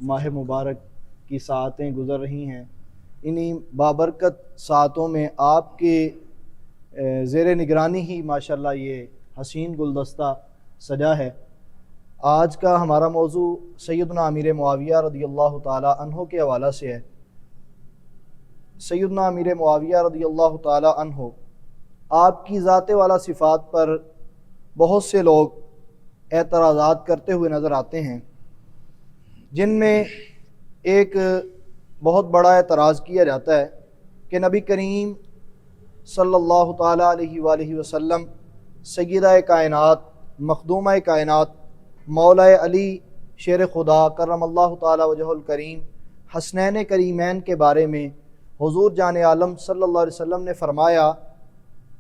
ماہ مبارک کی ساعتیں گزر رہی ہیں، انہی بابرکت ساعتوں میں آپ کے زیر نگرانی ہی ماشاءاللہ یہ حسین گلدستہ سجا ہے۔ آج کا ہمارا موضوع سیدنا امیر معاویہ رضی اللہ تعالی عنہ کے حوالہ سے ہے۔ سیدنا امیر معاویہ رضی اللہ تعالی عنہ، آپ کی ذات والا صفات پر بہت سے لوگ اعتراضات کرتے ہوئے نظر آتے ہیں، جن میں ایک بہت بڑا اعتراض کیا جاتا ہے کہ نبی کریم صلی اللہ تعالی علیہ وآلہ وسلم سیدہ کائنات، مخدومہ کائنات، مولا علی شیر خدا کرم اللہ تعالی وجہ الکریم، حسنین کریمین کے بارے میں حضور جان عالم صلی اللہ علیہ وسلم نے فرمایا،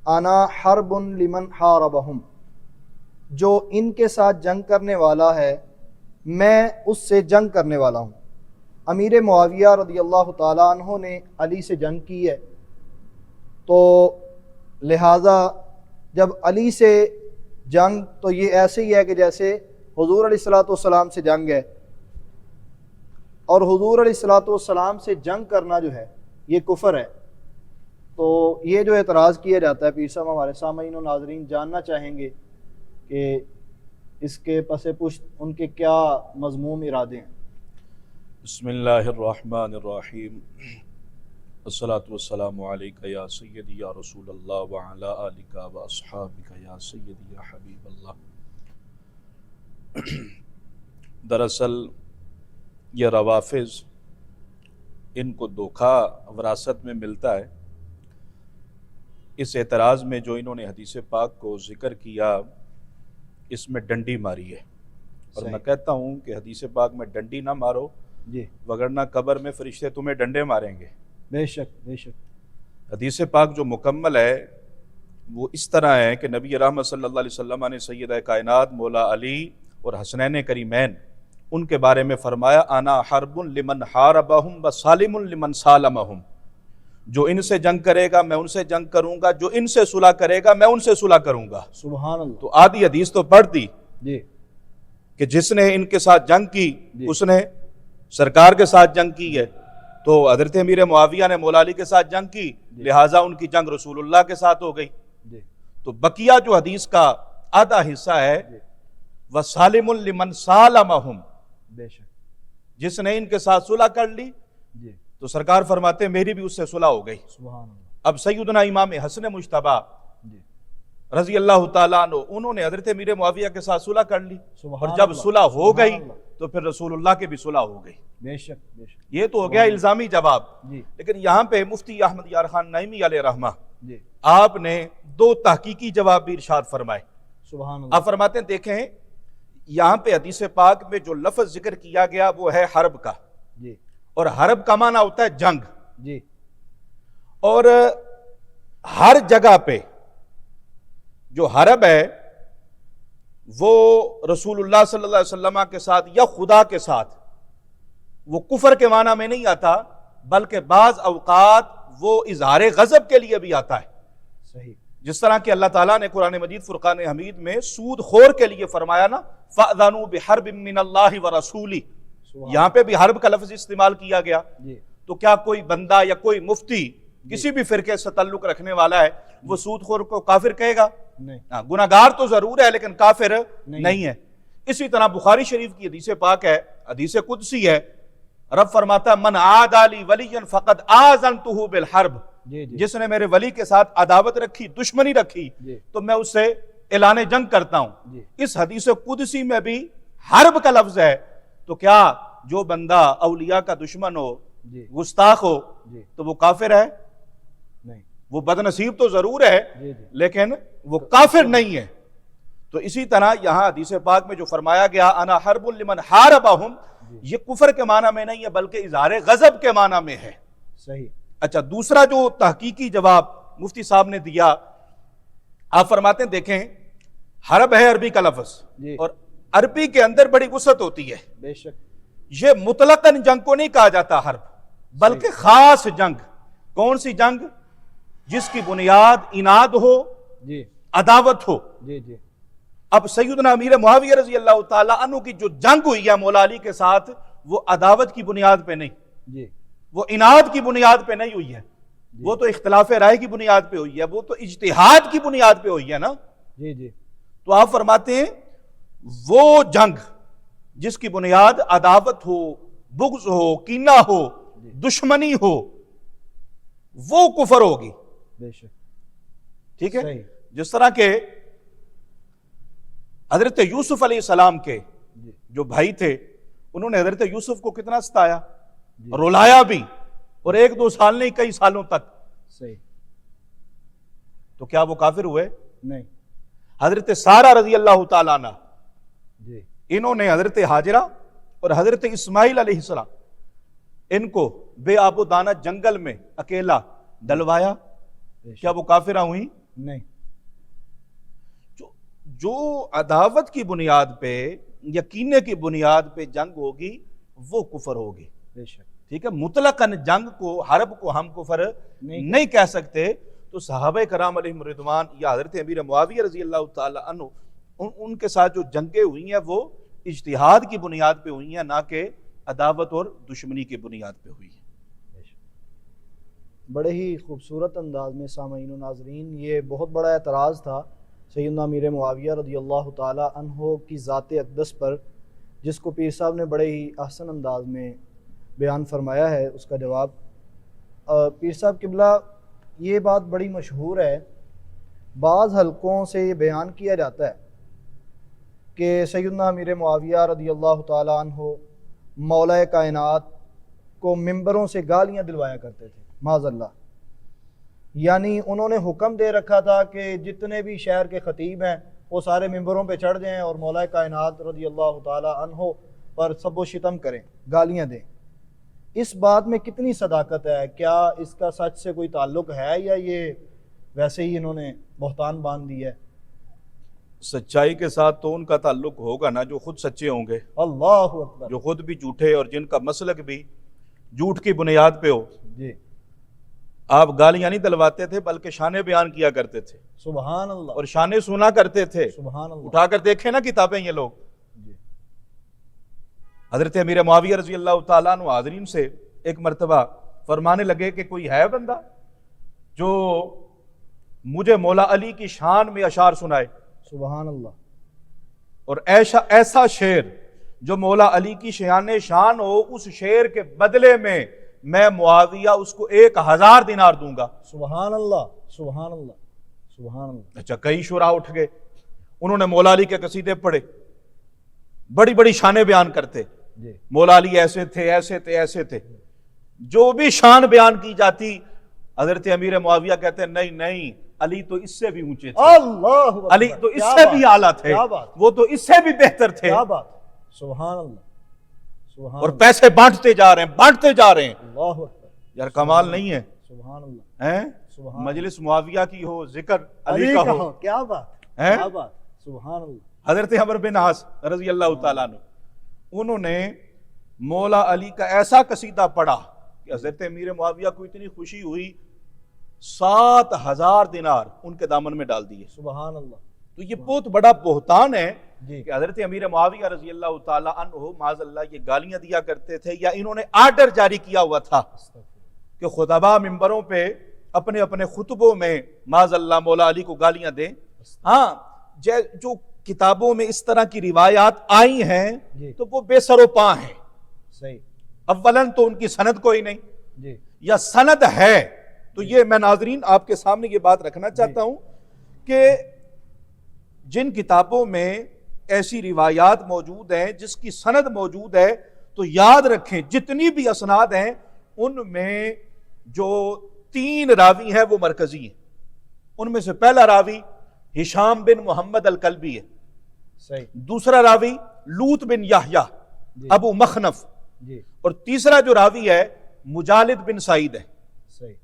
انا حرب لمن حاربہم، جو ان کے ساتھ جنگ کرنے والا ہے میں اس سے جنگ کرنے والا ہوں۔ امیر معاویہ رضی اللہ تعالی عنہ نے علی سے جنگ کی ہے، تو لہٰذا جب علی سے جنگ تو یہ ایسے ہی ہے کہ جیسے حضور علیہ الصلوۃ والسلام سے جنگ ہے، اور حضور علیہ الصلوۃ والسلام سے جنگ کرنا جو ہے یہ کفر ہے۔ تو یہ جو اعتراض کیا جاتا ہے، پیر صاحب ہمارے سامعین و ناظرین جاننا چاہیں گے کہ اس کے پس پشت ان کے کیا مضموم ارادے ہیں۔ بسم اللہ الرحمن الرحیم، الصلاۃ والسلام علیک یا سیدی یا رسول اللہ وعلی آلک و اصحابک یا سیدی یا حبیب اللہ۔ دراصل یہ روافض، ان کو دھوکہ وراثت میں ملتا ہے۔ اس اعتراض میں جو انہوں نے حدیث پاک کو ذکر کیا، اس میں ڈنڈی ماری ہے، اور میں کہتا ہوں کہ حدیث پاک میں ڈنڈی نہ مارو جی، وگرنہ قبر میں فرشتے تمہیں ڈنڈے ماریں گے۔ بے شک بے شک۔ حدیث پاک جو مکمل ہے وہ اس طرح ہے کہ نبی رحمت صلی اللہ علیہ وسلم نے سیدہ کائنات مولا علی اور حسنین کریمین ان کے بارے میں فرمایا، انا حرب لمن حاربہم وسالم لمن سالمہم، جو ان سے جنگ کرے گا میں ان سے جنگ کروں گا، جو ان سے صلح کرے گا میں ان سے صلح کروں گا۔ سبحان اللہ۔ تو آدھی حدیث تو پڑھ دی جی کہ جس نے ان کے ساتھ جنگ کی جی، اس نے سرکار کے ساتھ جنگ کی ہے، تو حضرت امیر معاویہ نے مولا علی کے ساتھ جنگ کی، لہٰذا ان کی جنگ رسول اللہ کے ساتھ ہو گئی۔ جی تو بقیہ جو حدیث کا آدھا حصہ ہے، وَسَالِمٌ لِمَنْ سَالَمَهُمْ، بے شک، جس نے ان کے ساتھ صلح کر لی جی تو سرکار فرماتے ہیں میری بھی اس سے صلح ہو گئی۔ سبحان اللہ۔ اب سیدنا امام حسن مجتبیٰ جی رضی اللہ تعالیٰ عنہ، انہوں نے حضرت امیر معاویہ کے ساتھ صلح کر لی، سبحان اور جب اللہ، صلح ہو گئی سبحان اللہ، تو پھر رسول اللہ کی بھی صلح ہو گئی۔ بے شک بے شک۔ یہ تو ہو گیا الزامی جواب۔ جی لیکن یہاں پہ مفتی احمد یار خان نعیمی علیہ رحمہ، جی آپ نے دو تحقیقی جواب بھی ارشاد فرمائے۔ سبحان اللہ۔ آپ فرماتے ہیں دیکھیں یہاں پہ حدیث پاک میں جو لفظ ذکر کیا گیا وہ ہے حرب کا، جی اور حرب کا معنی ہوتا ہے جنگ، جی اور ہر جگہ پہ جو حرب ہے وہ رسول اللہ صلی اللہ علیہ وسلم کے ساتھ یا خدا کے ساتھ وہ کفر کے معنی میں نہیں آتا، بلکہ بعض اوقات وہ اظہار غضب کے لیے بھی آتا ہے۔ صحیح۔ جس طرح کہ اللہ تعالیٰ نے قرآن مجید فرقان حمید میں سود خور کے لیے فرمایا نا، فَأْذَنُوا بِحَرْبٍ مِّنَ اللَّهِ وَرَسُولِهِ، یہاں پہ بھی حرب کا لفظ استعمال کیا گیا۔ جی تو کیا کوئی بندہ یا کوئی مفتی کسی بھی فرقے سے تعلق رکھنے والا ہے وہ سود خور کو کافر کہے گا؟ نہیں، گناہگار تو ضرور ہے لیکن کافر نہیں نہیں ہے۔ اسی طرح بخاری شریف کی حدیث پاک ہے، حدیث قدسی ہے، رب فرماتا ہے من عادى لي وليا فقد آذنته بالحرب، جی جی جس نے میرے ولی کے ساتھ عداوت رکھی، دشمنی رکھی، جی تو میں اس سے اعلان جنگ کرتا ہوں۔ جی اس حدیث قدسی میں بھی حرب کا لفظ ہے، تو کیا جو بندہ اولیاء کا دشمن ہو، جی گستاخ ہو، جی تو وہ کافر ہے؟ نہیں، وہ بدنصیب تو ضرور ہے جی جی لیکن وہ کافر نہیں ہے۔ تو اسی طرح یہاں حدیث پاک میں جو فرمایا گیا انا حرب لمن حاربہم، یہ کفر کے معنی میں نہیں ہے بلکہ اظہار غضب کے معنی میں ہے۔ صحیح۔ اچھا، دوسرا جو تحقیقی جواب مفتی صاحب نے دیا، آپ فرماتے ہیں دیکھیں حرب ہے عربی کا لفظ، جی اور عربی کے اندر بڑی وسعت ہوتی ہے۔ بے شک۔ یہ مطلقاً جنگ کو نہیں کہا جاتا حرب، بلکہ خاص جنگ۔ کون سی جنگ؟ جس کی بنیاد اناد ہو، جی عداوت ہو۔ جی جی اب سیدنا امیر معاویہ رضی اللہ تعالیٰ عنہ کی جو جنگ ہوئی ہے مولا علی کے ساتھ، وہ عداوت کی بنیاد پہ نہیں، جی وہ اناد کی بنیاد پہ نہیں ہوئی ہے، وہ تو اختلاف رائے کی بنیاد پہ ہوئی ہے، وہ تو اجتہاد کی بنیاد پہ ہوئی ہے نا۔ جی جی تو آپ فرماتے ہیں وہ جنگ جس کی بنیاد عداوت ہو، بغض ہو، کینہ ہو، دشمنی ہو، وہ کفر ہوگی، بے شک، ٹھیک ہے؟ صحیح، جس طرح کہ حضرت یوسف علیہ السلام کے جی جو بھائی تھے، انہوں نے حضرت یوسف کو کتنا ستایا، جی رلایا بھی، اور 1-2 سال نہیں کئی سالوں تک، صحیح، تو کیا وہ کافر ہوئے؟ نہیں، حضرت سارہ رضی اللہ تعالیٰ عنہ، جی انہوں نے حضرت ہاجرہ اور حضرت اسماعیل علیہ السلام ان کو بے آب و دانہ جنگل میں اکیلا ڈلوایا، بے شک، کیا وہ کافرہ ہوئیں؟ نہیں، جو عداوت کی بنیاد پہ، یقینے کی بنیاد پہ جنگ ہوگی وہ کفر ہوگی، بے شک، ٹھیک ہے؟ مطلقاً جنگ کو، حرب کو ہم کفر نہیں کہہ سکتے۔ تو صحابہ کرام علیہم رضوان یا حضرت امیر معاویہ رضی اللہ تعالی عنہ، ان کے ساتھ جو جنگیں ہوئی ہیں وہ اجتہاد کی بنیاد پہ ہوئی ہیں، نہ کہ عداوت اور دشمنی کی بنیاد پہ ہوئی ہیں۔ بڑے ہی خوبصورت انداز میں سامعین و ناظرین یہ بہت بڑا اعتراض تھا سیدنا امیر معاویہ رضی اللہ تعالی عنہ کی ذات اقدس پر، جس کو پیر صاحب نے بڑے ہی احسن انداز میں بیان فرمایا ہے۔ اس کا جواب پیر صاحب قبلہ، یہ بات بڑی مشہور ہے، بعض حلقوں سے یہ بیان کیا جاتا ہے کہ سیدنا امیر معاویہ رضی اللہ تعالی عنہ مولا کائنات کو ممبروں سے گالیاں دلوایا کرتے تھے، معاذ اللہ۔ یعنی انہوں نے حکم دے رکھا تھا کہ جتنے بھی شہر کے خطیب ہیں وہ سارے ممبروں پہ چڑھ جائیں اور مولا کائنات رضی اللہ تعالی عنہ پر سب و شتم کریں، گالیاں دیں۔ اس بات میں کتنی صداقت ہے؟ کیا اس کا سچ سے کوئی تعلق ہے یا یہ ویسے ہی انہوں نے بہتان باندھ دی ہے؟ سچائی کے ساتھ تو ان کا تعلق ہوگا نا جو خود سچے ہوں گے، اللہ اکبر، جو خود بھی جھوٹے اور جن کا مسلک بھی جھوٹ کی بنیاد پہ ہو۔ جی آپ گالیاں نہیں دلواتے تھے بلکہ شانے بیان کیا کرتے تھے، سبحان اللہ، اور شانے سنا کرتے تھے۔ سبحان اللہ، اٹھا کر دیکھیں نا کتابیں یہ لوگ۔ جی حضرت امیر معاویہ رضی اللہ تعالیٰ عنہ حاضرین سے ایک مرتبہ فرمانے لگے کہ کوئی ہے بندہ جو مجھے مولا علی کی شان میں اشعار سنائے، سبحان اللہ، اور ایسا شعر جو مولا علی کی شان ہو، اس شعر کے بدلے میں معاویہ اس کو 1000 دینار دوں گا۔ سبحان اللہ، سبحان اللہ، سبحان اللہ، اچھا، کئی شعراء اٹھ گئے، انہوں نے مولا علی کے قصیدے پڑھے، بڑی بڑی شانیں بیان کرتے، جی مولا علی ایسے تھے، ایسے تھے، ایسے تھے۔ جو بھی شان بیان کی جاتی، حضرت امیر معاویہ کہتے ہیں نہیں نہیں، علی تو اس سے بھی اونچے تھے، اللہ اکبر، علی تو اس کیا سے بات، بھی اعلیٰ تھے، کیا بات، وہ تو اس سے بھی بہتر تھے، کیا بات، سبحان اللہ، سبحان اور اللہ، پیسے بانٹتے جا رہے ہیں، بانٹتے جا رہے ہیں۔ اللہ اکبر، یار کمال نہیں ہے؟ سبحان اللہ، ہیں؟ سبحان مجلس معاویہ کی ہو، ذکر علی علی کا کا ہو، ہو، کیا بات، ہیں؟ کیا بات، سبحان اللہ، حضرت عمرو بن عاص رضی اللہ تعالیٰ عنہ، انہوں نے مولا علی کا ایسا قصیدہ پڑھا کہ حضرت امیر معاویہ کو اتنی خوشی ہوئی، 7000 دینار ان کے دامن میں ڈال دیے۔ سبحان اللہ، تو یہ بہت بڑا بہتان ہے جی کہ حضرت امیر معاویہ رضی اللہ تعالیٰ عنہ معاذ اللہ یہ گالیاں دیا کرتے تھے، یا انہوں نے آرڈر جاری کیا ہوا تھا کہ خطبہ ممبروں پہ اپنے اپنے خطبوں میں معاذ اللہ مولا علی کو گالیاں دیں۔ ہاں، جو کتابوں میں اس طرح کی روایات آئی ہیں جی تو وہ بے سر و پا ہیں۔ صحیح، اولاً تو ان کی سند کوئی نہیں، جی یا سند ہے تو یہ میں ناظرین آپ کے سامنے یہ بات رکھنا چاہتا ہوں کہ جن کتابوں میں ایسی روایات موجود ہیں جس کی سند موجود ہے، تو یاد رکھیں جتنی بھی اسناد ہیں ان میں جو 3 راوی ہیں وہ مرکزی ہیں۔ ان میں سے پہلا راوی ہشام بن محمد الکلبی ہے، صحیح، دوسرا راوی لوط بن یحییٰ جی ابو مخنف، جی اور تیسرا جو راوی ہے مجالد بن سعید ہے۔ صحیح،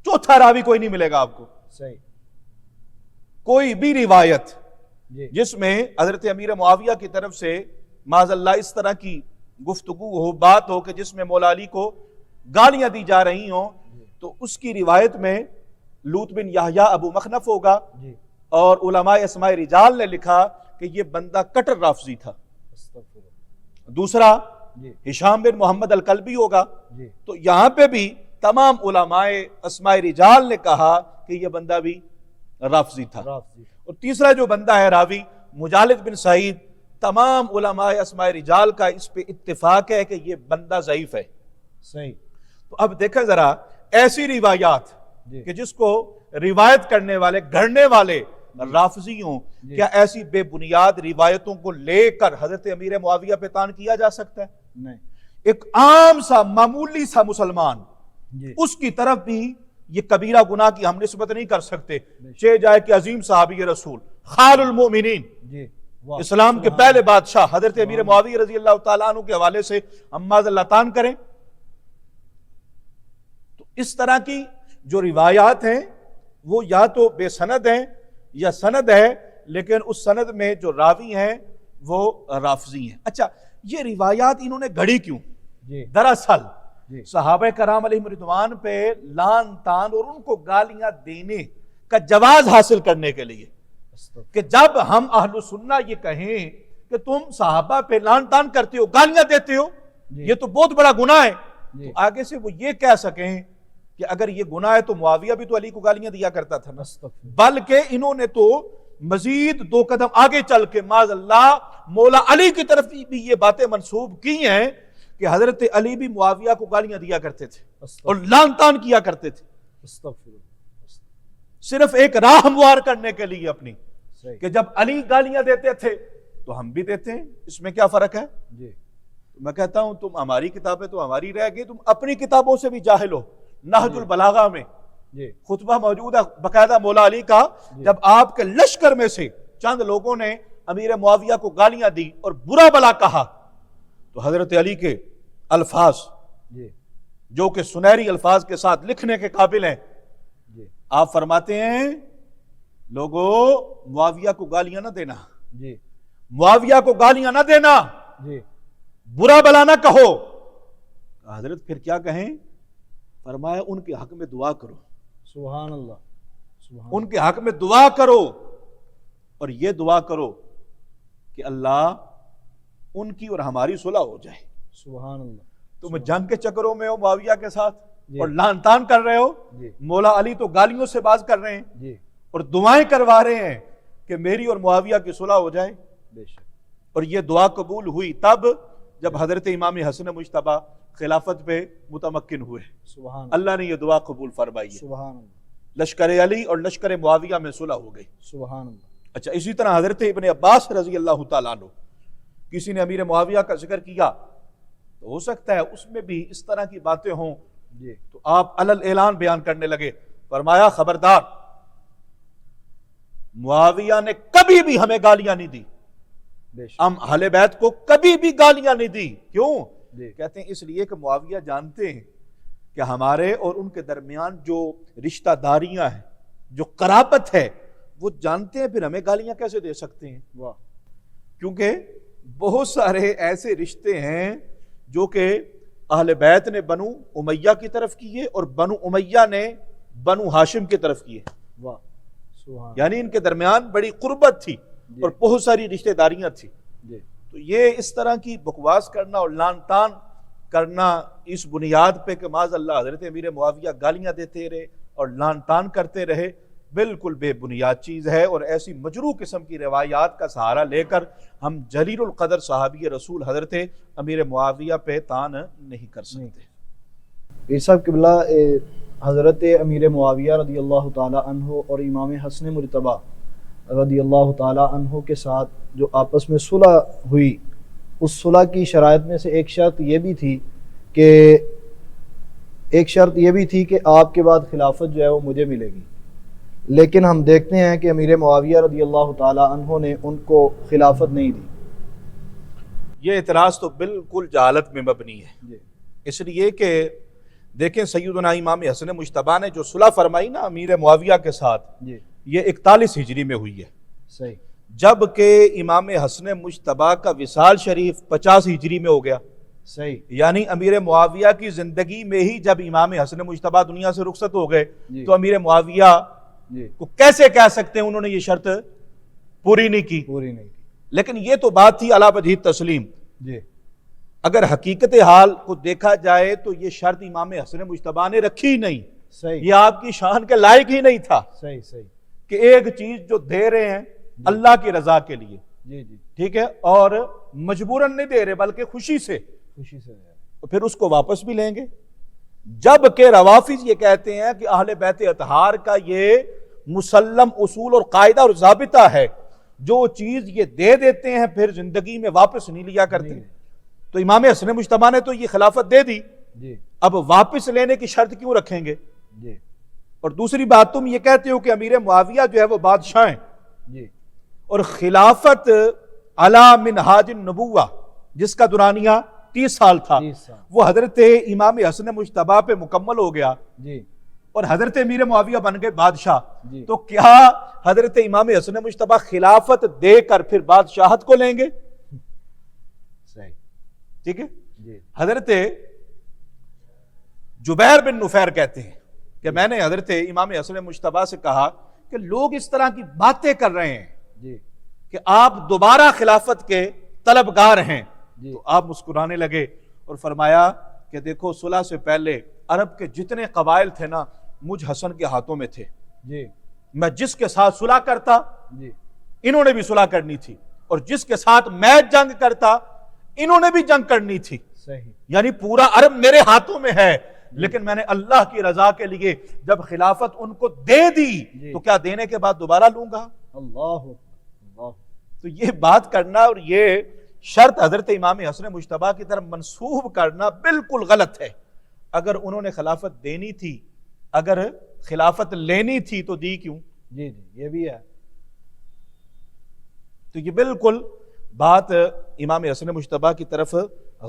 چوتھا راوی کوئی نہیں ملے گا آپ کو۔ صحیح، کوئی بھی روایت جی جس میں حضرت امیر معاویہ کی طرف سے معاذ اللہ اس طرح کی گفتگو ہو، بات ہو کہ جس میں مولا علی کو گالیاں دی جا رہی ہوں، تو اس کی روایت میں لوط بن یحییٰ ابو مخنف ہوگا، جی، اور علماء اسماء رجال نے لکھا کہ یہ بندہ کٹر رافضی تھا۔ استغفر اللہ، دوسرا جی ہشام بن محمد الکلبی ہوگا. جی تو یہاں پہ بھی تمام علماء اسماء رجال نے کہا کہ یہ بندہ بھی رافضی تھا. رافضی. اور تیسرا جو بندہ ہے راوی مجالد بن سعید، تمام علماء اسماء رجال کا اس پہ اتفاق ہے کہ یہ بندہ ضعیف ہے. صحیح. تو اب دیکھیں ذرا ایسی روایات جی کہ جس کو روایت کرنے والے گھڑنے والے رافضی ہوں، جی. کیا ایسی بے بنیاد روایتوں کو لے کر حضرت امیر معاویہ پہ طعن کیا جا سکتا ہے؟ نہیں. ایک عام سا معمولی سا مسلمان جی اس کی طرف بھی یہ کبیرہ گناہ کی ہم نسبت نہیں کر سکتے، چاہے جائے کہ عظیم صحابی رسول خال المؤمنین جی. واہ. اسلام کے پہلے بادشاہ حضرت امیر معاویہ رضی اللہ تعالیٰ عنہ کے حوالے سے ہم معاذ اللہ طعن کریں. تو اس طرح کی جو روایات ہیں وہ یا تو بے سند ہیں یا سند ہے، لیکن اس سند میں جو راوی ہیں وہ رافضی ہیں. اچھا، یہ روایات انہوں نے گھڑی کیوں؟ جی دراصل جی صحابہ کرام علیہم رضوان پہ لعن طعن اور ان کو گالیاں دینے کا جواز حاصل کرنے کے لیے، کہ جب ہم اہل سنہ یہ کہیں کہ تم صحابہ پہ لعن طعن کرتے ہو، گالیاں دیتے ہو، جی. یہ تو بہت بڑا گناہ ہے، جی. تو آگے سے وہ یہ کہہ سکیں کہ اگر یہ گناہ ہے تو معاویہ بھی تو علی کو گالیاں دیا کرتا تھا نا. استغفر. بلکہ انہوں نے تو مزید 2 قدم آگے چل کے معاذ اللہ مولا علی کی طرف بھی یہ باتیں منسوب کی ہیں کہ حضرت علی بھی معاویہ کو گالیاں دیا کرتے تھے اور لعن طعن کیا کرتے تھے، استغفر. صرف ایک راہ ہموار کرنے کے لیے اپنی، صحیح. کہ جب علی گالیاں دیتے تھے تو ہم بھی دیتے ہیں، اس میں کیا فرق ہے؟ جی میں کہتا ہوں تم ہماری کتابیں تو ہماری رہ گئی، تم اپنی کتابوں سے بھی جاہل ہو. نہج البلاغہ میں جی خطبہ موجود ہے باقاعدہ مولا علی کا، جب آپ کے لشکر میں سے چند لوگوں نے امیر معاویہ کو گالیاں دی اور برا بلا کہا، تو حضرت علی کے الفاظ جی جو کہ سنہری الفاظ کے ساتھ لکھنے کے قابل ہیں، جی آپ فرماتے ہیں لوگوں معاویہ کو گالیاں نہ دینا، جی معاویہ کو گالیاں نہ دینا، جی برا بلا نہ کہو. حضرت پھر کیا کہیں؟ فرمایا ان کے حق میں دعا کرو، سبحان اللہ. سبحان ان کے حق میں دعا کرو، اور یہ دعا کرو کہ اللہ ان کی اور ہماری صلح ہو جائے. سبحان اللہ. تم جنگ کے چکروں میں ہو معاویہ کے ساتھ جی. اور لعن طعن کر رہے ہو، جی مولا علی تو گالیوں سے باز کر رہے ہیں جی اور دعائیں کروا رہے ہیں کہ میری اور معاویہ کی صلح ہو جائے. بے شک. اور یہ دعا قبول ہوئی تب جب حضرت امام حسن مجتبی خلافت پہ متمکن ہوئے، سبحان اللہ نے یہ دعا قبول فرمائی ہے. سبحان اللہ. لشکر علی اور لشکر معاویہ میں صلح ہو گئی. سبحان اللہ. اچھا، اسی طرح حضرت ابن عباس رضی اللہ تعالیٰ عنہ، کسی نے امیر معاویہ کا ذکر کیا تو ہو سکتا ہے اس میں بھی اس طرح کی باتیں ہوں، جی تو آپ علل اعلان بیان کرنے لگے. فرمایا خبردار، معاویہ نے کبھی بھی ہمیں گالیاں نہیں دی، بے شک. ہم اہل بیت کو کبھی بھی گالیاں نہیں دی. کیوں؟ جی کہتے ہیں اس لیے کہ معاویہ جانتے ہیں کہ ہمارے اور ان کے درمیان جو رشتہ داریاں ہیں، جو قرابت ہے، وہ جانتے ہیں پھر ہمیں گالیاں کیسے دے سکتے ہیں. واہ. کیونکہ بہت سارے ایسے رشتے ہیں جو کہ اہل بیت نے بنو امیہ کی طرف کیے اور بنو امیہ نے بنو ہاشم کی طرف کیے، واہ. سبحان. یعنی ان کے درمیان بڑی قربت تھی جی. اور بہت ساری رشتہ داریاں تھی. جی تو یہ اس طرح کی بکواس کرنا اور لعن طعن کرنا اس بنیاد پہ کہ معاذ اللہ حضرت امیر معاویہ گالیاں دیتے رہے اور لعن طعن کرتے رہے، بالکل بے بنیاد چیز ہے. اور ایسی مجروح قسم کی روایات کا سہارا لے کر ہم جلیل القدر صحابی رسول حضرت امیر معاویہ پہ طعن نہیں کر سکتے. پیر صاحب قبلہ، حضرت امیر معاویہ رضی اللہ تعالی عنہ اور امام حسن مرتبہ رضی اللہ تعالی عنہ کے ساتھ جو آپس میں صلح ہوئی، اس صلح کی شرائط میں سے ایک شرط یہ بھی تھی کہ آپ کے بعد خلافت جو ہے وہ مجھے ملے گی. لیکن ہم دیکھتے ہیں کہ امیر معاویہ رضی اللہ تعالی عنہ نے ان کو خلافت نہیں دی. یہ اعتراض تو بالکل جہالت میں مبنی ہے. جی اس لیے کہ دیکھیں سیدنا امام حسن مجتبی نے جو صلح فرمائی نا امیر معاویہ کے ساتھ، جی یہ 41 ہجری میں ہوئی ہے، صحیح. جبکہ امام حسن مجتبی کا وصال شریف 50 ہجری میں ہو گیا. صحیح. یعنی امیر معاویہ کی زندگی میں ہی جب امام حسن مجتبی دنیا سے رخصت ہو گئے جی. تو امیر معاویہ جی کو کیسے کہہ سکتے ہیں انہوں نے یہ شرط پوری نہیں کی. پوری نہیں کی. لیکن یہ تو بات تھی علی وجہ تسلیم. جی اگر حقیقت حال کو دیکھا جائے تو یہ شرط امام حسن مجتبیٰ نے رکھی ہی نہیں، صحیح، یہ آپ کی شان کے لائق ہی نہیں تھا صحیح صحیح، کہ ایک چیز جو دے رہے ہیں اللہ کی رضا کے لیے، جی جی، ٹھیک ہے، اور مجبوراً نہیں دے رہے بلکہ خوشی سے، خوشی سے تو پھر اس کو واپس بھی لیں گے. جب کہ روافظ یہ کہتے ہیں کہ اہل بیت اطہار کا یہ مسلم اصول اور قاعدہ اور ضابطہ ہے، جو چیز یہ دے دیتے ہیں پھر زندگی میں واپس نہیں لیا کرتے. تو امام حسن مجتبیٰ نے تو یہ خلافت دے دی، جی اب واپس لینے کی شرط کیوں رکھیں گے؟ جی اور دوسری بات تم یہ کہتے ہو کہ امیر معاویہ جو ہے وہ بادشاہ ہیں، جی اور خلافت علی منہاج النبوہ جس کا دورانیہ 30 سال تھا 30 سال، وہ حضرت امام حسن مجتبیٰ پہ مکمل ہو گیا، جی اور حضرت امیر معاویہ بن گئے بادشاہ. جی، تو کیا حضرت امام حسن مجتبیٰ خلافت دے کر پھر بادشاہت کو لیں گے؟ صحیح، ٹھیک ہے. جی حضرت جبیر بن نفیر کہتے ہیں کہ میں نے حضرت امام حسن مجتبیٰ سے کہا کہ لوگ اس طرح کی باتیں کر رہے ہیں جی کہ آپ دوبارہ خلافت کے طلبگار ہیں. جی، تو آپ مسکرانے لگے اور فرمایا کہ دیکھو صلح سے پہلے عرب کے جتنے قبائل تھے نا مجھ حسن کے ہاتھوں میں تھے، جی میں جس کے ساتھ صلح کرتا جی، انہوں نے بھی صلح کرنی تھی، اور جس کے ساتھ میں جنگ کرتا انہوں نے بھی جنگ کرنی تھی. صحیح، یعنی پورا عرب میرے ہاتھوں میں ہے، لیکن میں نے اللہ کی رضا کے لیے جب خلافت ان کو دے دی تو کیا دینے کے بعد دوبارہ لوں گا؟ اللہ اللہ، تو یہ بات کرنا اور یہ شرط حضرت امام حسن مجتبیٰ کی طرف منسوب کرنا بالکل غلط ہے. اگر انہوں نے خلافت دینی تھی، اگر خلافت لینی تھی تو دی کیوں؟ جی جی، یہ بھی ہے. تو یہ بالکل بات امام حسن مجتبیٰ کی طرف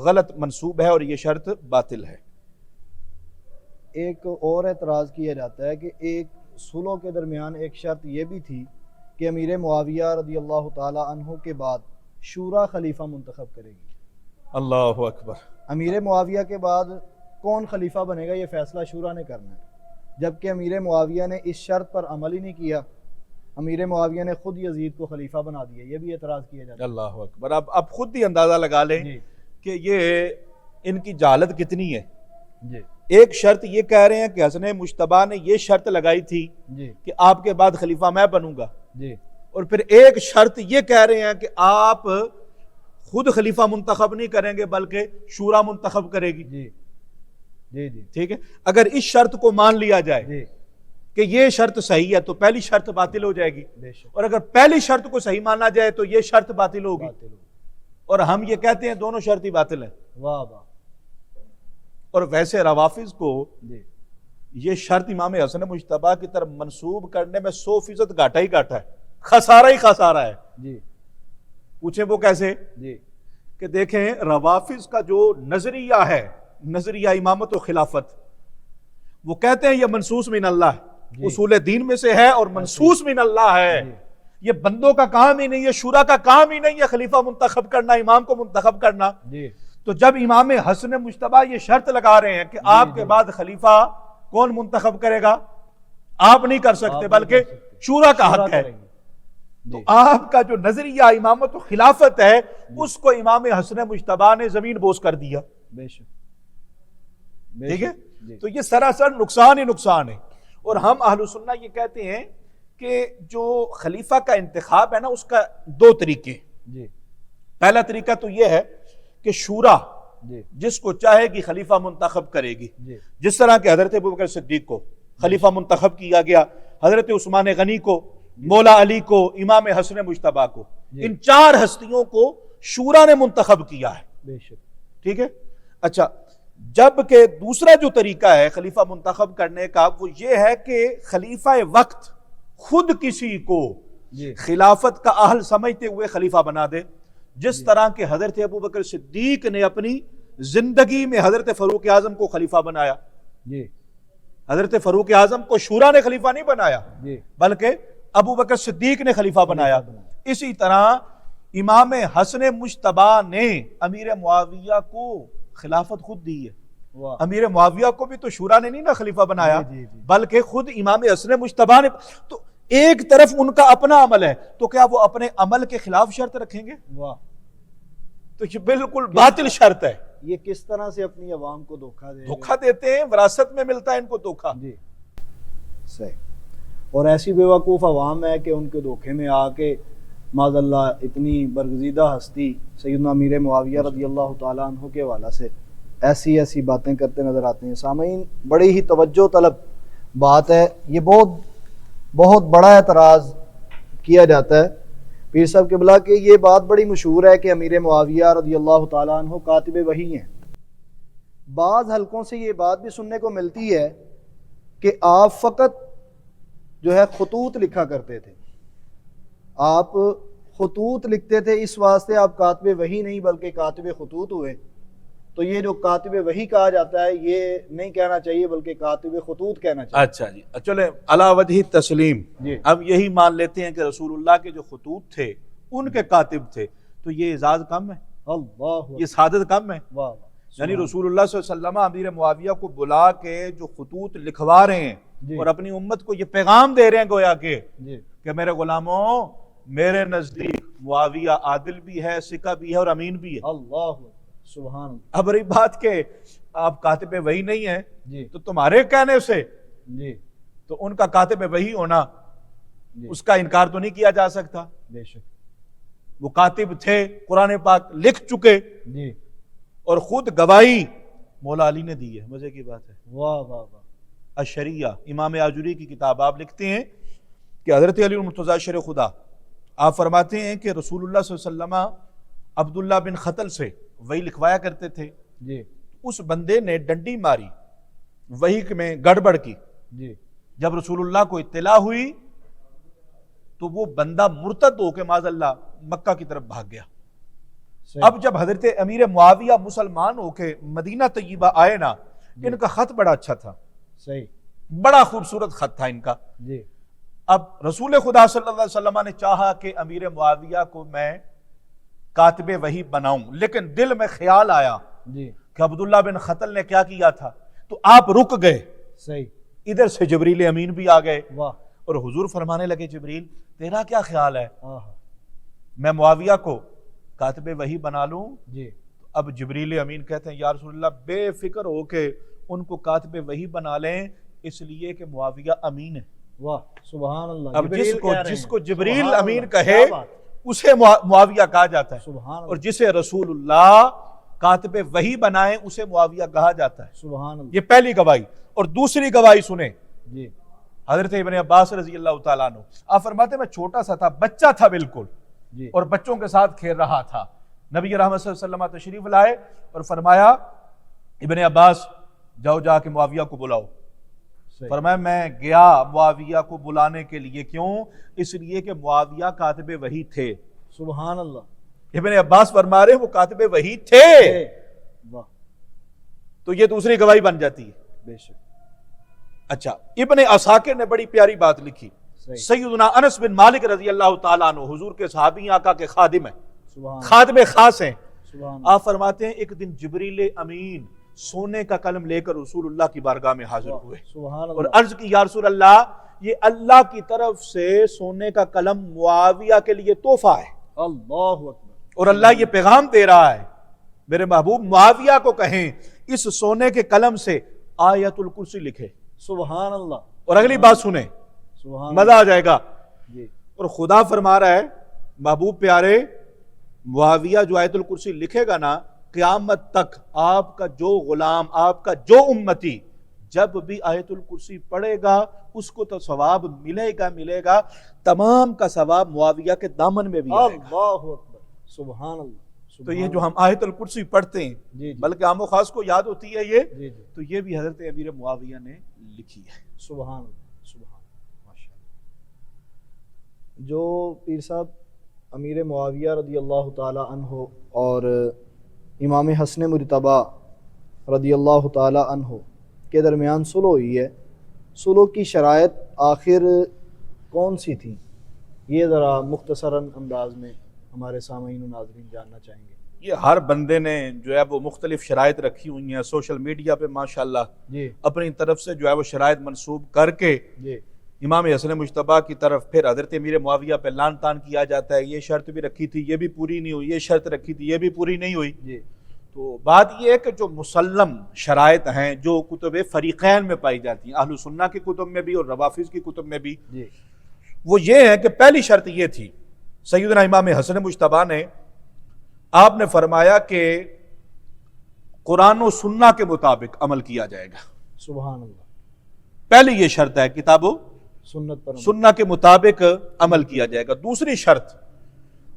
غلط منسوب ہے اور یہ شرط باطل ہے. ایک اور اعتراض کیا جاتا ہے کہ ایک صلح کے درمیان ایک شرط یہ بھی تھی کہ امیر معاویہ رضی اللہ تعالی عنہ کے بعد شورا خلیفہ منتخب کرے گی. اللہ اکبر. امیر معاویہ کے بعد کون خلیفہ بنے گا یہ فیصلہ شورا نے کرنا ہے، جبکہ امیر معاویہ نے اس شرط پر عمل ہی نہیں کیا. امیر معاویہ نے خود یزید کو خلیفہ بنا دیا. یہ بھی اعتراض کیا جاتا ہے. اللہ اکبر. اب خود ہی اندازہ لگا لیں جی کہ یہ ان کی جہالت کتنی ہے. جی ایک شرط یہ کہہ رہے ہیں کہ حسن مجتبیٰ نے یہ شرط لگائی تھی جی کہ آپ کے بعد خلیفہ میں بنوں گا، جی، اور پھر ایک شرط یہ کہہ رہے ہیں کہ آپ خود خلیفہ منتخب نہیں کریں گے بلکہ شورا منتخب کرے گی. جی جی جی ٹھیک ہے. اگر اس شرط کو مان لیا جائے جی، کہ یہ شرط صحیح ہے تو پہلی شرط باطل ہو جائے گی، بے شک اور اگر پہلی شرط کو صحیح مانا جائے تو یہ شرط باطل ہوگی. باطل ہو. اور ہم یہ کہتے ہیں دونوں شرط ہی باطل ہیں. واہ واہ. اور ویسے روافظ کو جی یہ شرط امام حسن مجتبیٰ کی طرف منسوب کرنے میں 100% گھاٹا ہی گھاٹا ہے، خسارہ ہی خسارہ ہے. جی پوچھیں وہ کیسے؟ جی کہ دیکھیں روافظ کا جو نظریہ ہے، نظریہ امامت و خلافت، وہ کہتے ہیں یہ منصوص من اللہ ہے، جی. اصول دین میں سے ہے اور منصوص من اللہ ہے. جی. یہ بندوں کا کام ہی نہیں ہے، شورا کا کام ہی نہیں ہے خلیفہ منتخب کرنا، امام کو منتخب کرنا. جی تو جب امام حسن مجتبیٰ یہ شرط لگا رہے ہیں کہ آپ کے بعد خلیفہ کون منتخب کرے گا، آپ نہیں کر سکتے بلکہ شورا کا حق ہے. تو آپ کا جو نظریہ امامت و خلافت ہے اس کو امام حسن مجتبیٰ نے زمین بوس کر دیا. بے شک. ٹھیک ہے. تو یہ سراسر نقصان ہی نقصان ہے. اور ہم اہل سنہ یہ کہتے ہیں کہ جو خلیفہ کا انتخاب ہے نا اس کا دو طریقے. جی پہلا طریقہ تو یہ ہے کہ شورا جی جس کو چاہے گی خلیفہ منتخب کرے گی. جی جس طرح کہ حضرت ابوبکر صدیق کو خلیفہ منتخب کیا گیا، حضرت عثمان غنی کو، مولا علی کو، امام حسن مجتبیٰ کو، ان چار ہستیوں کو شورا نے منتخب کیا ہے. بے شک. ٹھیک ہے. اچھا، جبکہ دوسرا جو طریقہ ہے خلیفہ منتخب کرنے کا وہ یہ ہے کہ خلیفہ وقت خود کسی کو جی خلافت کا اہل سمجھتے ہوئے خلیفہ بنا دے، جس طرح کہ حضرت ابوبکر صدیق نے اپنی زندگی میں حضرت فاروق اعظم کو خلیفہ بنایا. جی حضرت فاروق اعظم کو شورا نے خلیفہ نہیں بنایا جی بلکہ ابوبکر صدیق نے خلیفہ بنایا. اسی طرح امام حسن مجتبیٰ نے امیر معاویہ کو خلافت خود دی ہے. واہ. امیر معاویہ کو بھی تو شورا نے نہیں نا خلیفہ بنایا جی جی جی. بلکہ خود امام حسن مجتبیٰ نے. تو ایک طرف ان کا اپنا عمل ہے تو کیا وہ اپنے عمل کے خلاف شرط رکھیں گے؟ واہ. تو یہ بالکل باطل شرط ہے. یہ کس طرح سے اپنی عوام کو دھوکہ دیتے ہیں, وراثت میں ملتا ہے ان کو دھوکہ. جی صحیح. اور ایسی بیوقوف عوام ہے کہ ان کے دھوکے میں آ کے معاذ اللہ اتنی برگزیدہ ہستی سیدنا امیر معاویہ رضی اللہ تعالیٰ عنہ کے حوالے سے ایسی ایسی باتیں کرتے نظر آتے ہیں. سامعین, بڑی ہی توجہ طلب بات ہے یہ, بہت بڑا اعتراض کیا جاتا ہے پیر صاحب قبلہ کہ یہ بات بڑی مشہور ہے کہ امیر معاویہ رضی اللہ تعالیٰ عنہ کاتب وحی ہیں. بعض حلقوں سے یہ بات بھی سننے کو ملتی ہے کہ آپ فقط جو ہے خطوط لکھا کرتے تھے, آپ خطوط لکھتے تھے, اس واسطے آپ کاتب وحی نہیں بلکہ کاتب خطوط ہوئے. تو یہ جو کاتب وحی کہا جاتا ہے یہ نہیں کہنا چاہیے بلکہ کاتب خطوط کہنا چاہیے. اچھا جی, چلیں علی وجہ تسلیم جی. اب یہی مان لیتے ہیں کہ رسول اللہ کے جو خطوط تھے ان کے کاتب تھے, تو یہ اعزاز کم ہے, اللہ یہ سعادت کم ہے. واہ واہ. یعنی رسول اللہ صلی اللہ علیہ وسلم امیر معاویہ کو بلا کے جو خطوط لکھوا رہے ہیں جی. اور اپنی امت کو یہ پیغام دے رہے ہیں گویا جی. کہ میرے غلاموں, میرے نزدیک معاویہ عادل بھی ہے, سکہ بھی ہے اور امین بھی ہے. اللہ سبحان اللہ. اب رہی بات کہ آپ کاتب وحی نہیں ہیں جی تو تمہارے کہنے سے جی تو ان کا کاتب وحی ہونا جی اس کا انکار تو نہیں کیا جا سکتا. بے شک. وہ کاتب تھے, قرآن پاک لکھ چکے جی اور خود گواہی مولا علی نے دی ہے. مزے کی بات ہے. واہ واہ واہ. الشریعہ امام آجوری کی کتاب آپ لکھتے ہیں کہ حضرت علی المرتضیٰ شر خدا آپ فرماتے ہیں کہ رسول اللہ صلی اللہ علیہ وسلم عبداللہ بن خطل سے وہی لکھوایا کرتے تھے. جی اس بندے نے ڈنڈی ماری, وہی میں گڑبڑ کی. جی جب رسول اللہ کو اطلاع ہوئی تو وہ بندہ مرتد ہو کے معاذ اللہ مکہ کی طرف بھاگ گیا. صحیح. اب جب حضرت امیر معاویہ مسلمان ہو کے مدینہ طیبہ آئے نا, ان کا خط بڑا اچھا تھا, صحیح, بڑا خوبصورت خط تھا ان کا. جی اب رسول خدا صلی اللہ علیہ وسلم نے چاہا کہ امیر معاویہ کو میں کاتب وحی بناؤں, لیکن دل میں خیال آیا جی کہ عبداللہ بن خطل نے کیا کیا تھا, تو آپ رک گئے. صحیح. ادھر سے جبریل امین بھی آ گئے واہ. اور حضور فرمانے لگے, جبریل تیرا کیا خیال ہے, آہا. میں معاویہ کو کاتب وحی بنا لوں؟ جی اب جبریل امین کہتے ہیں یا رسول اللہ بے فکر ہو کے ان کو کاتب وحی بنا لیں, اس لیے کہ معاویہ امین ہے. واہ سبحان اللہ. اب جبریل کہہ رہے جس ہیں. کو جبریل سبحان امین اللہ. کہے کیا بات. اسے معاویہ کہا جاتا ہے, سبحان اور اللہ. جسے رسول اللہ کاتب وحی بنائے اسے معاویہ کہا جاتا ہے. سبحان اللہ. یہ پہلی گواہی. اور دوسری گواہی سنیں, جی حضرت ابن عباس رضی اللہ تعالیٰ عنہ آپ فرماتے ہیں میں چھوٹا سا تھا, بچہ تھا بالکل, جی اور بچوں کے ساتھ کھیل رہا تھا. نبی رحمت صلی اللہ علیہ وسلم تشریف لائے اور فرمایا ابن عباس جاؤ جا کے معاویہ کو بلاؤ. صحیح. فرمایا میں گیا معاویہ کو بلانے کے لیے, کیوں؟ اس لیے کہ معاویہ کاتب وحی تھے. سبحان اللہ. ابن عباس فرما رہے وہ کاتب وحی تھے, واہ. تو یہ دوسری گواہی بن جاتی ہے. بے شک. اچھا, ابن عساکر نے بڑی پیاری بات لکھی. صحیح. سیدنا انس بن مالک رضی اللہ تعالیٰ عنہ حضور کے صحابی آقا کے خادم ہیں, سبحان اللہ. خادم خاص ہیں. سبحان اللہ. آپ فرماتے ہیں ایک دن جبریل امین سونے کا قلم لے کر رسول اللہ کی بارگاہ میں حاضر ہوئے سبحان اور اللہ. عرض کی یا رسول اللہ, یہ اللہ کی طرف سے سونے کا قلم معاویہ کے لیے تحفہ ہے, اللہ اکبر. اور اللہ یہ پیغام دے رہا ہے میرے محبوب معاویہ کو کہیں اس سونے کے قلم سے آیت الکرسی لکھے. سبحان اللہ. اور اگلی بات سنیں, سبحان مزہ آ جائے گا. جی اور خدا فرما رہا ہے محبوب پیارے, معاویہ جو آیت الکرسی لکھے گا نا, قیامت تک آپ کا جو غلام, آپ کا جو امتی جب بھی آیت الکرسی پڑھے گا اس کو تو ثواب ملے گا, تمام کا ثواب معاویہ کے دامن میں بھی آئے گا. اللہ اکبر. سبحان اللہ. تو یہ جو ہم آیت الکرسی پڑھتے ہیں, جی جی بلکہ عام و خاص کو یاد ہوتی ہے یہ, جی جی. تو یہ بھی حضرت امیر معاویہ نے لکھی ہے. سبحان اللہ. سبحان اللہ. ماشاءاللہ. جو پیر صاحب امیر معاویہ رضی اللہ تعالی عنہ اور امام حسن مجتبی رضی اللہ تعالی عنہ کے درمیان صلح ہوئی ہے, صلح کی شرائط آخر کون سی تھی, یہ ذرا مختصراً انداز میں ہمارے سامعین و ناظرین جاننا چاہیں گے. یہ ہر بندے نے جو ہے وہ مختلف شرائط رکھی ہوئی ہیں, سوشل میڈیا پہ ماشاءاللہ جی اپنی طرف سے جو ہے وہ شرائط منسوب کر کے جی امام حسن مجتبیٰ کی طرف پھر حضرت امیر معاویہ پہ لان تان کیا جاتا ہے، یہ شرط بھی رکھی تھی یہ بھی پوری نہیں ہوئی، یہ شرط رکھی تھی یہ بھی پوری نہیں ہوئی. جی تو بات یہ ہے کہ جو مسلم شرائط ہیں جو کتب فریقین میں پائی جاتی ہیں، اہل سنہ کی کتب میں بھی اور روافض کی کتب میں بھی، جی وہ یہ ہے کہ پہلی شرط یہ تھی، سیدنا امام حسن مجتبیٰ نے آپ نے فرمایا کہ قرآن و سنہ کے مطابق عمل کیا جائے گا. سبحان اللہ. پہلی یہ شرط ہے، کتاب و سنت پر سنہ کے مطابق عمل کیا جائے گا. دوسری شرط،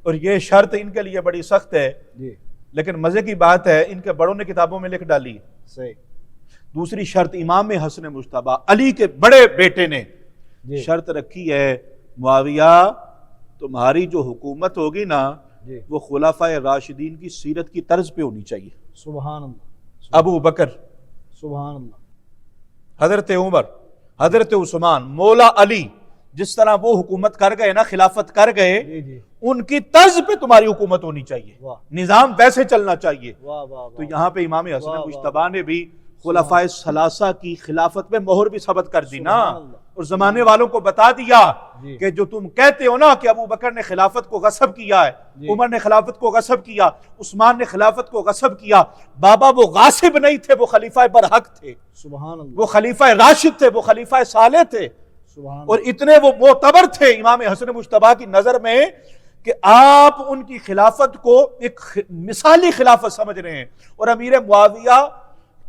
اور یہ شرط ان کے لیے بڑی سخت ہے جی لیکن مزے کی بات ہے ان کے بڑوں نے کتابوں میں لکھ ڈالی ہے. صحیح. دوسری شرط امام حسن مجتبیٰ علی کے بڑے بیٹے نے جی شرط رکھی ہے، معاویہ تمہاری جو حکومت ہوگی نا جی وہ خلفائے راشدین کی سیرت کی طرز پہ ہونی چاہیے. سبحان اللہ. ابو بکر، سبحان اللہ. حضرت عمر، حضرت عثمان، مولا علی، جس طرح وہ حکومت کر گئے نا، خلافت کر گئے، جی جی ان کی طرز پہ تمہاری حکومت ہونی چاہیے، واہ نظام ویسے چلنا چاہیے. واہ واہ تو یہاں پہ امام حسن واہ، مجتبیٰ نے بھی خلفائے ثلاثہ کی خلافت میں مہر بھی ثبت کر دی نا، سبحان اللہ. اور زمانے والوں کو بتا دیا جی کہ جو تم کہتے ہو نا کہ ابو بکر نے خلافت کو غصب کیا ہے، جی. عمر نے خلافت کو غصب کیا، عثمان نے خلافت کو غصب کیا، بابا وہ غاصب نہیں تھے، وہ خلیفہ برحق تھے، سبحان اللہ. وہ خلیفہ راشد تھے، وہ خلیفہ صالح تھے، سبحان اور اللہ. اتنے وہ معتبر تھے امام حسن مجتبیٰ کی نظر میں کہ آپ ان کی خلافت کو ایک مثالی خلافت سمجھ رہے ہیں، اور امیر معاویہ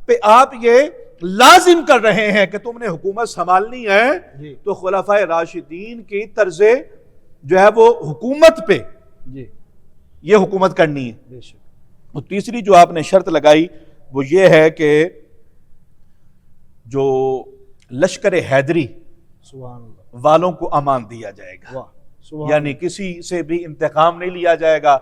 پہ آپ یہ لازم کر رہے ہیں کہ تم نے حکومت سنبھالنی ہے جی تو خلفائے راشدین کی طرز جو ہے وہ حکومت پہ جی یہ حکومت کرنی ہے. بے شک. اور تیسری جو آپ نے شرط لگائی وہ یہ ہے کہ جو لشکر حیدری سبحان اللہ. والوں کو امان دیا جائے گا، واہ سبحان یعنی کسی سے بھی انتقام نہیں لیا جائے گا،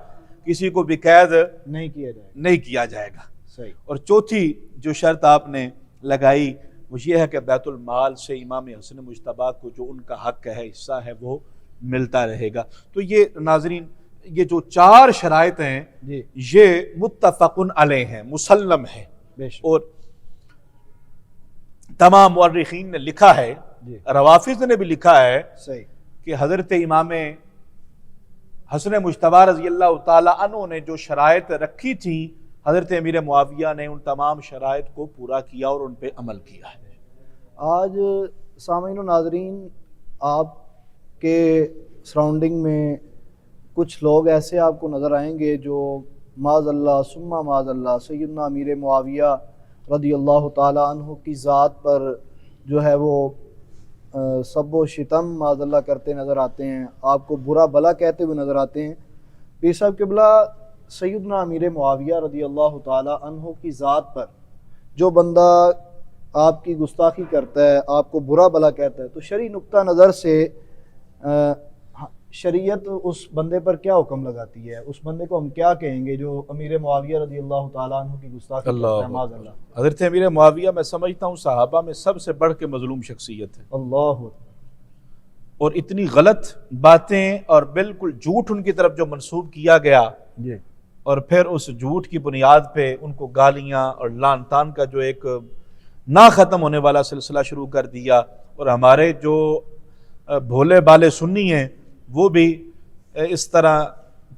کسی کو بھی قید اللہ. نہیں کیا جائے گا. نہیں کیا جائے گا. صحیح. اور چوتھی جو شرط آپ نے لگائی وہ یہ ہے کہ بیت المال سے امام حسن مجتبیٰ کو جو ان کا حق ہے، حصہ ہے، وہ ملتا رہے گا. تو یہ ناظرین یہ جو چار شرائط ہیں جی یہ متفق علیہ ہیں، مسلم ہیں، بے شک. اور تمام مورخین نے لکھا ہے، جی روافض نے بھی لکھا ہے صحیح. کہ حضرت امام حسن مجتبیٰ رضی اللہ تعالی عنہ نے جو شرائط رکھی تھی، حضرت امیر معاویہ نے ان تمام شرائط کو پورا کیا اور ان پہ عمل کیا ہے. آج سامعین و ناظرین آپ کے سراؤنڈنگ میں کچھ لوگ ایسے آپ کو نظر آئیں گے جو معاذ اللہ ثم معاذ اللہ سیدنا امیر معاویہ رضی اللہ تعالی عنہ کی ذات پر جو ہے وہ سب و شتم معاذ اللہ کرتے نظر آتے ہیں، آپ کو برا بلا کہتے ہوئے نظر آتے ہیں. پیر صاحب قبلہ، سیدنا امیر معاویہ رضی اللہ تعالی عنہ کی ذات پر جو بندہ آپ کی گستاخی کرتا ہے، آپ کو برا بلا کہتا ہے، تو شرعی نقطہ نظر سے شریعت اس بندے پر کیا حکم لگاتی ہے؟ اس بندے کو ہم کیا کہیں گے جو امیر معاویہ رضی اللہ تعالیٰ عنہ کی گستاخی کرتا ہے؟ معاذ اللہ. حضرت امیر معاویہ میں سمجھتا ہوں صحابہ میں سب سے بڑھ کے مظلوم شخصیت ہے، اللہ. اور اتنی غلط باتیں اور بالکل جھوٹ ان کی طرف جو منسوب کیا گیا، جی اور پھر اس جھوٹ کی بنیاد پہ ان کو گالیاں اور لعن طعن کا جو ایک نہ ختم ہونے والا سلسلہ شروع کر دیا. اور ہمارے جو بھولے بالے سنی ہیں وہ بھی اس طرح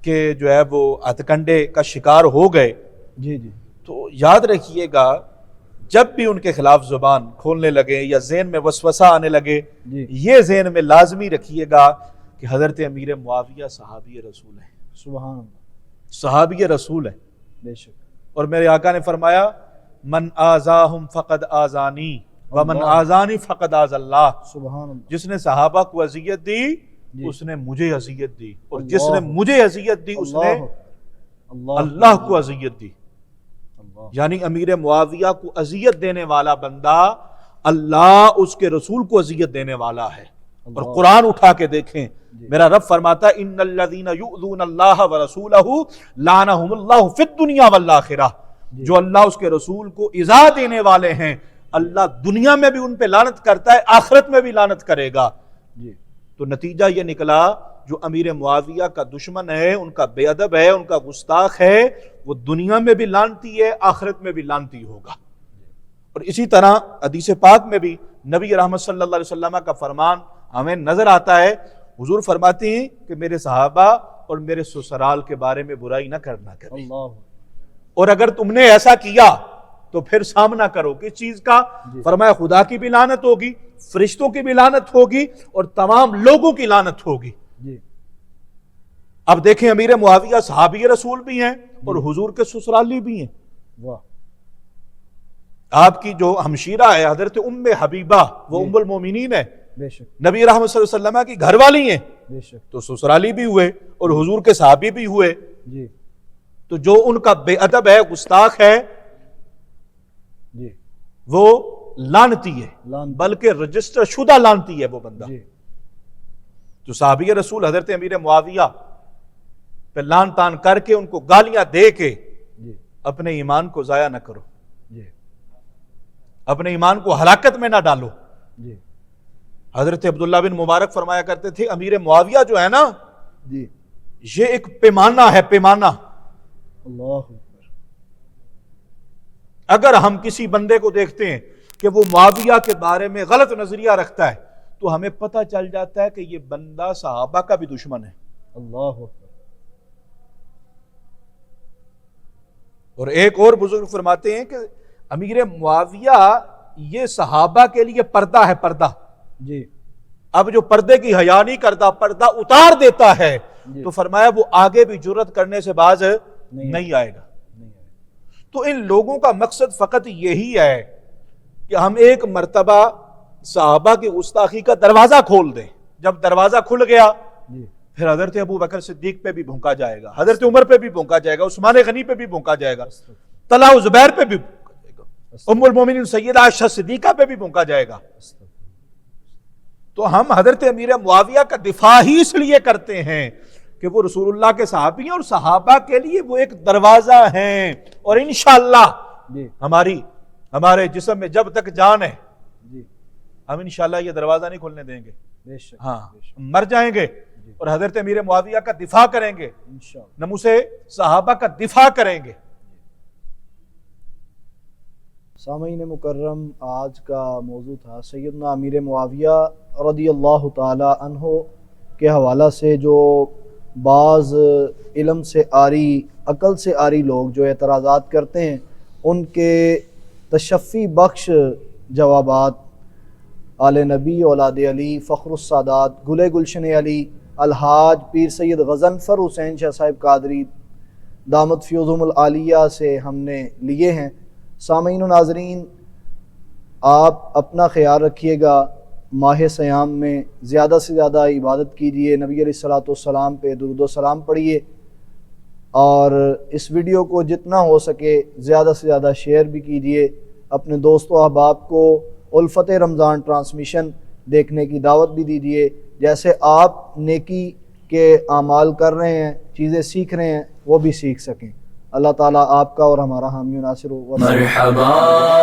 کے جو ہے وہ ہتھ کنڈے کا شکار ہو گئے. جی جی تو یاد رکھیے گا جب بھی ان کے خلاف زبان کھولنے لگے یا ذہن میں وسوسہ آنے لگے، جی یہ ذہن میں لازمی رکھیے گا کہ حضرت امیر معاویہ صحابی رسول ہیں، سبحان اللہ. صحابی رسول ہیں. بے شک. اور میرے آقا نے فرمایا من آذاہم فقد آذانی ومن اللہ. آذانی فقد آذ اللہ. سبحان اللہ. جس نے صحابہ کو اذیت دی جی. اس نے مجھے اذیت دی، اور اللہ. جس نے مجھے اذیت دی اس نے اللہ اللہ کو اذیت دی. اللہ. یعنی امیر معاویہ کو اذیت دینے والا بندہ اللہ اس کے رسول کو اذیت دینے والا ہے. اور اللہ. قرآن اٹھا کے دیکھیں، جی. میرا رب فرماتا ہے ان الذین یؤذون اللہ ورسولہ لعنہم اللہ فی الدنیا والآخرہ. جی. جو اللہ اس کے رسول کو ایذا دینے والے ہیں اللہ دنیا میں بھی ان پہ لعنت کرتا ہے، آخرت میں بھی لعنت کرے گا. جی تو نتیجہ یہ نکلا جو امیر معاویہ کا دشمن ہے، ان کا بے ادب ہے، ان کا گستاخ ہے، وہ دنیا میں بھی لعنتی ہے، آخرت میں بھی لعنتی ہوگا. اور اسی طرح حدیث پاک میں بھی نبی رحمت صلی اللہ علیہ وسلم کا فرمان ہمیں نظر آتا ہے حضور فرماتے ہیں کہ میرے صحابہ اور میرے سسرال کے بارے میں برائی نہ کرنا کبھی، اور اگر تم نے ایسا کیا تو پھر سامنا کرو کس چیز کا؟ فرمایا خدا کی بھی لعنت ہوگی، فرشتوں کی بھی لعنت ہوگی، اور تمام لوگوں کی لعنت ہوگی۔ اب دیکھیں امیر معاویہ صحابی رسول بھی ہیں اور حضور کے سسرالی بھی ہیں۔ آپ کی جو ہمشیرہ ہے حضرت ام حبیبہ، وہ ام المومنین ہے، نبی رحمت صلی اللہ علیہ وسلم کی گھر والی ہیں، تو سسرالی بھی ہوئے اور حضور کے صحابی بھی ہوئے۔ تو جو ان کا بے ادب ہے، گستاخ ہے، وہ لعنتی ہے، بلکہ رجسٹر شدہ لعنتی ہے وہ بندہ۔ جو صحابی رسول حضرت امیر معاویہ پہ لعن تان کر کے ان کو گالیاں دے کے اپنے ایمان کو ضائع نہ کرو، اپنے ایمان کو ہلاکت میں نہ ڈالو۔ حضرت عبداللہ بن مبارک فرمایا کرتے تھے امیر معاویہ جو ہے نا، یہ ایک پیمانہ ہے، پیمانہ۔ اگر ہم کسی بندے کو دیکھتے ہیں کہ وہ معاویہ کے بارے میں غلط نظریہ رکھتا ہے تو ہمیں پتہ چل جاتا ہے کہ یہ بندہ صحابہ کا بھی دشمن ہے۔ اللہ اکبر۔ اور ایک اور بزرگ فرماتے ہیں کہ امیر معاویہ یہ صحابہ کے لیے پردہ ہے، پردہ۔ اب جو پردے کی حیا نہیں کرتا، پردہ اتار دیتا ہے، تو فرمایا وہ آگے بھی جرأت کرنے سے باز نہیں آئے گا۔ تو ان لوگوں کا مقصد فقط یہی ہے کہ ہم ایک مرتبہ صحابہ کی گستاخی کا دروازہ کھول دیں۔ جب دروازہ کھل گیا پھر حضرت ابو بکر صدیق پہ بھی بھونکا جائے گا، حضرت عمر پہ بھی بھونکا جائے گا، عثمان غنی پہ بھی بھونکا جائے گا، طلحہ و زبیر پہ بھی بھونکا جائے گا، ام المومنین سیدہ عائشہ صدیقہ پہ بھی بھونکا جائے گا۔ تو ہم حضرت امیر معاویہ کا دفاع ہی اس لیے کرتے ہیں کہ وہ رسول اللہ کے صحابی ہیں اور صحابہ کے لیے وہ ایک دروازہ ہیں، اور انشاءاللہ ہمارے جسم میں جب تک جان ہے ہم انشاءاللہ یہ دروازہ نہیں کھلنے دیں گے۔ ہاں، مر جائیں گے اور حضرت امیر معاویہ کا دفاع کریں گے، ناموس صحابہ کا دفاع کریں گے۔ سامعین مکرم، آج کا موضوع تھا سیدنا امیر معاویہ رضی اللہ تعالی عنہ کے حوالہ سے جو بعض علم سے آری، عقل سے آری لوگ جو اعتراضات کرتے ہیں، ان کے تشفی بخش جوابات آل نبی، اولاد علی، فخر السادات، گل گلشن علی، الحاج پیر سید غضنفر حسین شاہ صاحب قادری دامت فیوزہم العالیہ سے ہم نے لیے ہیں۔ سامعین و ناظرین، آپ اپنا خیال رکھیے گا، ماہ سیام میں زیادہ سے زیادہ عبادت کیجیے، نبی علیہ الصلوۃ والسلام پہ درود و سلام پڑھیے، اور اس ویڈیو کو جتنا ہو سکے زیادہ سے زیادہ شیئر بھی کیجیے۔ اپنے دوست و احباب کو الفت رمضان ٹرانسمیشن دیکھنے کی دعوت بھی دیجیے، جیسے آپ نیکی کے اعمال کر رہے ہیں، چیزیں سیکھ رہے ہیں، وہ بھی سیکھ سکیں۔ اللہ تعالیٰ آپ کا اور ہمارا حامی و ناصر ہو۔